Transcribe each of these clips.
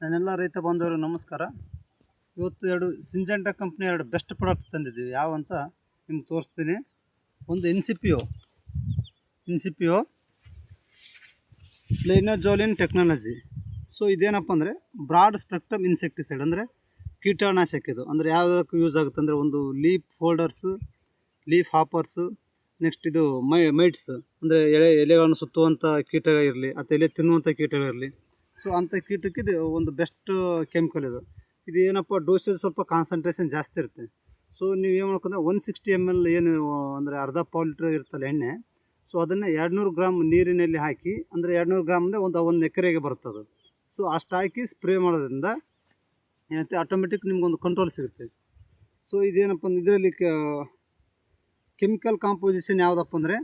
ನನ್ನೆಲ್ಲ ರೈತ ಬಾಂಧವರು ನಮಸ್ಕಾರ. ಇವತ್ತು ಎರಡು ಸಿಂಜೆಂಟಾ ಕಂಪ್ನಿ ಎರಡು ಬೆಸ್ಟ್ ಪ್ರಾಡಕ್ಟ್ ತಂದಿದ್ದೀವಿ. ಯಾವ ಅಂತ ನಿಮ್ಗೆ ತೋರಿಸ್ತೀನಿ. ಒಂದು ಇನ್ಸಿಪಿಯೋ ಪ್ಲೇನಜೋಲಿನ್ ಟೆಕ್ನಾಲಜಿ. ಸೊ ಇದೇನಪ್ಪ ಅಂದರೆ ಬ್ರಾಡ್ ಸ್ಪೆಕ್ಟ್ರಮ್ ಇನ್ಸೆಕ್ಟಿಸೈಡ್, ಅಂದರೆ ಕೀಟನಾಶಕ. ಇದು ಅಂದರೆ ಯಾವುದಕ್ಕೆ ಯೂಸ್ ಆಗುತ್ತೆ ಅಂದರೆ ಒಂದು ಲೀಫ್ ಫೋಲ್ಡರ್ಸು, ಲೀಫ್ ಹಾಪರ್ಸು, ನೆಕ್ಸ್ಟ್ ಇದು ಮೈಟ್ಸ್ ಅಂದರೆ ಎಲೆಗಳನ್ನು ಸುತ್ತುವಂಥ ಕೀಟಗಳಿರಲಿ ಅಥವಾ ಎಲೆ ತಿನ್ನುವಂಥ ಕೀಟಗಳಿರಲಿ. ಸೊ ಅಂಥ ಕೀಟಕ್ಕೆ ಇದು ಒಂದು ಬೆಸ್ಟ್ ಕೆಮಿಕಲ್. ಇದು ಏನಪ್ಪ ಡೋಸೇಜ್ ಸ್ವಲ್ಪ ಕಾನ್ಸಂಟ್ರೇಷನ್ ಜಾಸ್ತಿ ಇರುತ್ತೆ. ಸೊ ನೀವು ಏನು ಮಾಡ್ಕೊಂಡ್ರೆ 160 ml ಏನು ಅಂದರೆ ಅರ್ಧ ಪಾವು ಲೀಟ್ರ್ ಇರ್ತಲ್ಲ ಎಣ್ಣೆ. ಸೊ ಅದನ್ನು 200 ಗ್ರಾಮ್ ನೀರಿನಲ್ಲಿ ಹಾಕಿ, ಅಂದರೆ 200 ಗ್ರಾಮ್ದೇ ಒಂದು ಎಕರೆಗೆ ಬರ್ತದೆ. ಸೊ ಅಷ್ಟು ಹಾಕಿ ಸ್ಪ್ರೇ ಮಾಡೋದ್ರಿಂದ ಏನಂತೆ ಆಟೋಮೆಟಿಕ್ ನಿಮ್ಗೊಂದು ಕಂಟ್ರೋಲ್ ಸಿಗುತ್ತೆ. ಸೊ ಇದೇನಪ್ಪ ಅಂದ್ರೆ ಇದರಲ್ಲಿ ಕೆಮಿಕಲ್ ಕಾಂಪೋಸಿಷನ್ ಯಾವುದಪ್ಪ ಅಂದರೆ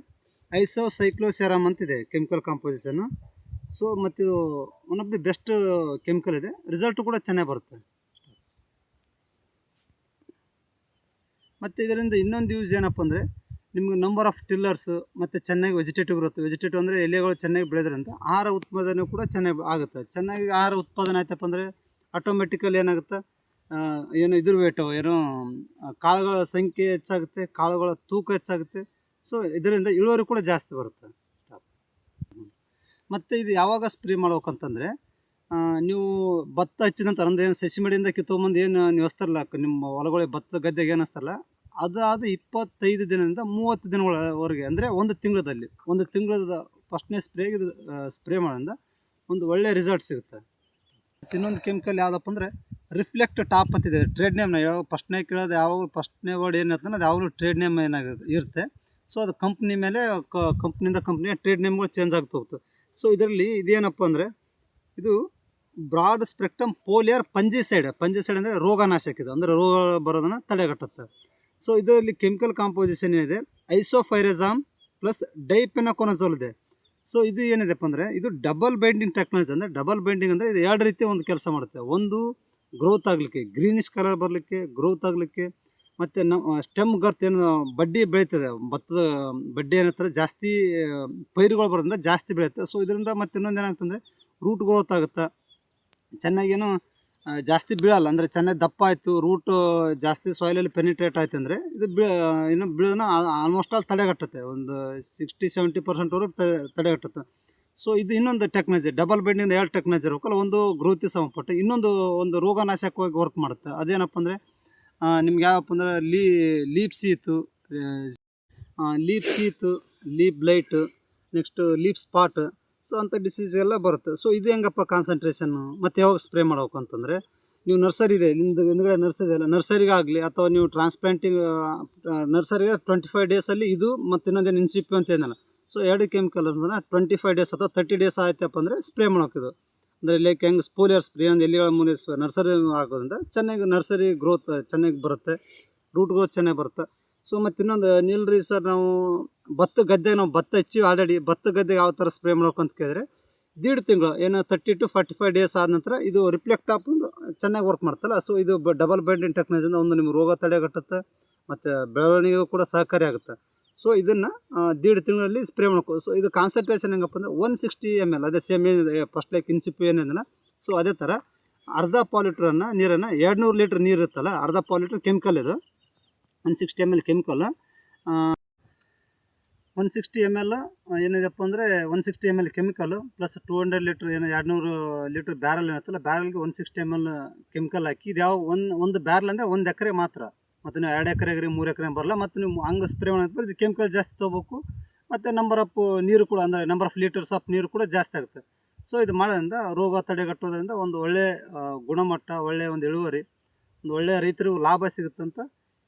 ಐಸೋಸೈಕ್ಲೋಸೆರಾಮ್ ಅಂತಿದೆ ಕೆಮಿಕಲ್ ಕಾಂಪೋಸಿಷನ್ನು. ಸೊ ಮತ್ತು ಇದು one of the best chemical ಇದೆ. ರಿಸಲ್ಟು ಕೂಡ ಚೆನ್ನಾಗಿ ಬರುತ್ತೆ. ಮತ್ತು ಇದರಿಂದ ಇನ್ನೊಂದು ಯೂಸ್ ಏನಪ್ಪ ಅಂದರೆ ನಿಮ್ಗೆ ನಂಬರ್ ಆಫ್ ಟಿಲ್ಲರ್ಸು ಮತ್ತು ಚೆನ್ನಾಗಿ ವೆಜಿಟೇಟಿವ್ ಇರುತ್ತೆ. ವೆಜಿಟೇಟಿವ್ ಅಂದರೆ ಎಲೆಗಳು ಚೆನ್ನಾಗಿ ಬೆಳೆದ್ರಂತ ಆಹಾರ ಉತ್ಪಾದನೆ ಕೂಡ ಚೆನ್ನಾಗಿ ಆಗುತ್ತೆ. ಚೆನ್ನಾಗಿ ಆಹಾರ ಉತ್ಪಾದನೆ ಆಯ್ತಪ್ಪ ಅಂದರೆ ಆಟೋಮೆಟಿಕಲಿ ಏನಾಗುತ್ತೆ, ಏನು ಇದ್ರ ವೇಟು ಏನೋ ಕಾಳುಗಳ ಸಂಖ್ಯೆ ಹೆಚ್ಚಾಗುತ್ತೆ, ಕಾಳುಗಳ ತೂಕ ಹೆಚ್ಚಾಗುತ್ತೆ. ಸೊ ಇದರಿಂದ ಇಳುವರಿ ಕೂಡ ಜಾಸ್ತಿ ಬರುತ್ತೆ. ಮತ್ತು ಇದು ಯಾವಾಗ ಸ್ಪ್ರೇ ಮಾಡ್ಬೇಕಂತಂದರೆ ನೀವು ಭತ್ತ ಹಚ್ಚಿದ ನಂತರ ಅಂದರೆ ಏನು ಸಸಿ ಮಡಿಯಿಂದ ಕಿತ್ತೊಂಬಂದು ಏನು ನೀವು ಹಚ್ತಾರಲ್ಲ ನಿಮ್ಮ ಹೊಲಗಳಿಗೆ ಭತ್ತ ಗದ್ದೆಗೆ ಏನು ಹಚ್ತಾರಲ್ಲ, ಅದಾದ 25 ದಿನದಿಂದ 30 ದಿನಗಳವರೆಗೆ, ಅಂದರೆ ಒಂದು ತಿಂಗಳದ ಫಸ್ಟ್ನೇ ಸ್ಪ್ರೇಗೆ ಇದು ಸ್ಪ್ರೇ ಮಾಡೋದ್ರಿಂದ ಒಂದು ಒಳ್ಳೆಯ ರಿಸಲ್ಟ್ ಸಿಗುತ್ತೆ. ಇನ್ನೊಂದು ಕೆಮಿಕಲ್ ಯಾವುದಪ್ಪ ಅಂದರೆ ರಿಫ್ಲೆಕ್ಟ್ ಟಾಪ್ ಅಂತಿದೆ. ಟ್ರೇಡ್ ನೇಮ್ ಯಾವಾಗ ಫಸ್ಟ್ನೇ ಕೇಳೋದು, ಯಾವಾಗಲೂ ಫಸ್ಟ್ನೇ ವರ್ಡ್ ಏನಿರ್ತದೆ ಅದು ಯಾವಾಗಲೂ ಟ್ರೇಡ್ ನೇಮ್ ಇರುತ್ತೆ. ಸೊ ಅದು ಕಂಪ್ನಿ ಮೇಲೆ ಕಂಪ್ನಿಯಿಂದ ಕಂಪ್ನಿಯ ಟ್ರೇಡ್ ನೇಮ್ಗಳು ಚೇಂಜ್ ಆಗ್ತಾ ಹೋಗ್ತದೆ. ಸೊ ಇದರಲ್ಲಿ ಇದೇನಪ್ಪ ಅಂದರೆ ಇದು ಬ್ರಾಡ್ ಸ್ಪೆಕ್ಟ್ರಮ್ ಫೋಲಿಯರ್ ಫಂಜಿಸೈಡ್ ಅಂದರೆ ರೋಗನಾಶಕ. ಇದು ಅಂದರೆ ರೋಗ ಬರೋದನ್ನು ತಡೆಗಟ್ಟುತ್ತೆ. ಸೊ ಇದರಲ್ಲಿ ಕೆಮಿಕಲ್ ಕಾಂಪೋಸಿಷನ್ ಏನಿದೆ, ಐಸೋಫೈರಜಾಮ್ ಪ್ಲಸ್ ಡೈಪೆನಕೊನಜೋಲ್ ಇದೆ. ಸೊ ಇದು ಏನಿದೆಪ್ಪ ಅಂದರೆ ಇದು ಡಬಲ್ ಬೈಂಡಿಂಗ್ ಟೆಕ್ನಾಲಜಿ. ಅಂದರೆ ಡಬಲ್ ಬೈಂಡಿಂಗ್ ಅಂದರೆ ಇದು ಎರಡು ರೀತಿ ಒಂದು ಕೆಲಸ ಮಾಡುತ್ತೆ. ಒಂದು ಗ್ರೋತ್ ಆಗಲಿಕ್ಕೆ, ಗ್ರೀನಿಶ್ ಕಲರ್ ಬರಲಿಕ್ಕೆ, ಗ್ರೋತ್ ಆಗಲಿಕ್ಕೆ, ಮತ್ತು ಸ್ಟೆಮ್ ಗರ್ತ್ ಏನು ಬಡ್ಡಿ ಬೆಳೀತದೆ, ಭತ್ತದ ಬಡ್ಡಿ ಏನಂತಾರೆ ಜಾಸ್ತಿ ಪೈರುಗಳು ಬರೋದ್ರಿಂದ ಜಾಸ್ತಿ ಬೆಳೆಯುತ್ತೆ. ಸೊ ಇದರಿಂದ ಮತ್ತು ಇನ್ನೊಂದು ಏನಾಗ್ತಂದರೆ ರೂಟ್ ಗ್ರೋತ್ ಆಗುತ್ತೆ, ಚೆನ್ನಾಗೇನು ಜಾಸ್ತಿ ಬೀಳಲ್ಲ. ಅಂದರೆ ಚೆನ್ನಾಗಿ ದಪ್ಪ ಆಯಿತು, ರೂಟು ಜಾಸ್ತಿ ಸಾಯಿಲಲ್ಲಿ ಪೆನಿಟ್ರೇಟ್ ಆಯ್ತು ಅಂದರೆ ಇದು ಇನ್ನು ಬೀಳೋದನ್ನ ಆಲ್ಮೋಸ್ಟ್ ಆಲ್ ತಡೆಗಟ್ಟುತ್ತೆ. ಒಂದು 60-70% ತಡೆಗಟ್ಟುತ್ತೆ. ಸೊ ಇದು ಇನ್ನೊಂದು ಟೆಕ್ನಾಲಜಿ, ಡಬಲ್ ಬೈಂಡಿಂಗ್ ಎರಡು ಟೆಕ್ನಾಲಜಿ ಇರಬೇಕಲ್ಲ. ಒಂದು ಗ್ರೋತಿಗೆ ಸಂಬಂಧಪಟ್ಟು, ಇನ್ನೊಂದು ರೋಗನಾಶಕವಾಗಿ ವರ್ಕ್ ಮಾಡುತ್ತೆ. ಅದೇನಪ್ಪ ಅಂದರೆ ನಿಮ್ಗೆ ಯಾವಪ್ಪ ಅಂದ್ರೆ ಲೀಪ್ ಸೀತು, leaf blight, next leaf spot. So ಅಂಥ ಡಿಸೀಸ್ ಎಲ್ಲ ಬರುತ್ತೆ. ಸೊ ಇದು ಹೆಂಗಪ್ಪ ಕಾನ್ಸಂಟ್ರೇಷನ್ನು ಮತ್ತು ಯಾವಾಗ ಸ್ಪ್ರೇ ಮಾಡ್ಬೇಕು ಅಂತಂದರೆ, ನೀವು ನರ್ಸರಿ ಇದೆ ಹಿಂದ್ಗಡೆ ನರ್ಸರಿ ಅಲ್ಲ, ನರ್ಸರಿಗಾಗಲಿ ಅಥವಾ ನೀವು ಟ್ರಾನ್ಸ್ಪ್ಲಾಂಟಿಂಗ್ ನರ್ಸರಿಗೆ 25 ಡೇಸಲ್ಲಿ ಇದು ಮತ್ತು ಇನ್ನೊಂದೇನು ಇನ್ಸಿಪಿ ಅಂತ ಏನಲ್ಲ. ಸೊ ಎರಡು ಕೆಮಿಕಲ್ ಅಂದ್ರೆ 25 ಡೇಸ್ ಅಥವಾ 30 ಡೇಸ್ ಆಯ್ತಪ್ಪ ಅಂದರೆ ಸ್ಪ್ರೇ ಮಾಡೋಕಿದು. ಅಂದರೆ ಲೈಕ್ ಹೆಂಗೆ ಸ್ಪೋಲಿಯರ್ ಸ್ಪ್ರೇ ಒಂದು ಎಲೆಗಳ ಮೂಲೆ ನರ್ಸರಿ ಆಗೋದ್ರಿಂದ ಚೆನ್ನಾಗಿ ನರ್ಸರಿ ಗ್ರೋತ್ ಚೆನ್ನಾಗಿ ಬರುತ್ತೆ, ರೂಟ್ ಗ್ರೋತ್ ಚೆನ್ನಾಗಿ ಬರುತ್ತೆ. ಸೊ ಮತ್ತು ಇನ್ನೊಂದು ನಿಲ್ರಿ ಸರ್, ನಾವು ಭತ್ತ ಹಚ್ಚಿ ಆಲ್ರೆಡಿ ಭತ್ತ ಗದ್ದೆಗೆ ಯಾವ ಥರ ಸ್ಪ್ರೇ ಮಾಡ್ಬೇಕು ಅಂತ ಕೇಳಿದ್ರೆ, 1.5 ತಿಂಗಳು ಏನು 30 to 45 ಡೇಸ್ ಆದ ನಂತರ ಇದು ರಿಫ್ಲೆಕ್ಟ್ ಟಾಪ್ ಒಂದು ಚೆನ್ನಾಗಿ ವರ್ಕ್ ಮಾಡ್ತಲ್ಲ. ಸೊ ಇದು ಡಬಲ್ ಬೈಂಡಿಂಗ್ ಟೆಕ್ನಾಲಜಿಯಿಂದ ಒಂದು ನಿಮ್ಮ ರೋಗ ತಡೆಗಟ್ಟುತ್ತೆ ಮತ್ತು ಬೆಳವಣಿಗೆಗೂ ಕೂಡ ಸಹಕಾರಿ ಆಗುತ್ತೆ. ಸೊ ಇದನ್ನು 1.5 ತಿಂಗಳಲ್ಲಿ ಸ್ಪ್ರೇ ಮಾಡ್ಕೋ. ಸೊ ಇದು ಕಾನ್ಸಂಟ್ರೇಷನ್ ಹೆಂಗಪ್ಪ ಅಂದರೆ 160 ml, ಅದೇ ಸೇಮ್ ಏನಿದೆ ಫಸ್ಟ್ ಲೈಕ್ ಇನ್ಸಿಪಿ ಏನಿದೆ. ಸೊ ಅದೇ ಥರ ಅರ್ಧ ಪಾವು ಲೀಟ್ರನ್ನು ನೀರನ್ನು 200 ಲೀಟ್ರ್ ನೀರು ಇರುತ್ತಲ್ಲ, ಅರ್ಧ ಪಾವು ಲೀಟ್ರ್ ಕೆಮಿಕಲ್ ಇದು 160 ml ಕೆಮಿಕಲ್. 160 ml ಏನಿದೆಪ್ಪ ಅಂದರೆ 160 ml ಕೆಮಿಕಲು ಪ್ಲಸ್ 200 ಲೀಟ್ರ್ ಏನು 200 ಲೀಟ್ರ್ ಬ್ಯಾರಲ್ ಏನಿರುತ್ತಲ್ಲ, ಬ್ಯಾರಲ್ಗೆ 160 ml ಕೆಮಿಕಲ್ ಹಾಕಿ. ಇದು ಯಾವ ಒಂದು ಬ್ಯಾರಲ್ ಅಂದರೆ 1 ಎಕರೆ ಮಾತ್ರ. ಮತ್ತು ನೀವು 2 ಎಕರೆಗೆ 3 ಎಕರೆ ಬರಲ್ಲ. ಮತ್ತು ನೀವು ಹಂಗೆ ಸ್ಪ್ರೇ ಮಾಡಿದ್ರೆ ಇದು ಕೆಮಿಕಲ್ ಜಾಸ್ತಿ ತೊಗೋಬೇಕು. ಮತ್ತು ನಂಬರ್ ಆಫ್ ನೀರು ಕೂಡ, ಅಂದರೆ ನಂಬರ್ ಆಫ್ ಲೀಟರ್ಸ್ ಆಫ್ ನೀರು ಕೂಡ ಜಾಸ್ತಿ ಆಗುತ್ತೆ. ಸೊ ಇದು ಮಾಡೋದ್ರಿಂದ ರೋಗ ತಡೆಗಟ್ಟೋದ್ರಿಂದ ಒಂದು ಒಳ್ಳೆಯ ಗುಣಮಟ್ಟ, ಒಳ್ಳೆಯ ಒಂದು ಇಳುವರಿ, ಒಂದು ಒಳ್ಳೆಯ ರೈತರಿಗೂ ಲಾಭ ಸಿಗುತ್ತಂತ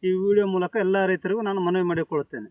ಈ ವಿಡಿಯೋ ಮೂಲಕ ಎಲ್ಲ ರೈತರಿಗೂ ನಾನು ಮನವಿ ಮಾಡಿಕೊಳ್ಳುತ್ತೇನೆ.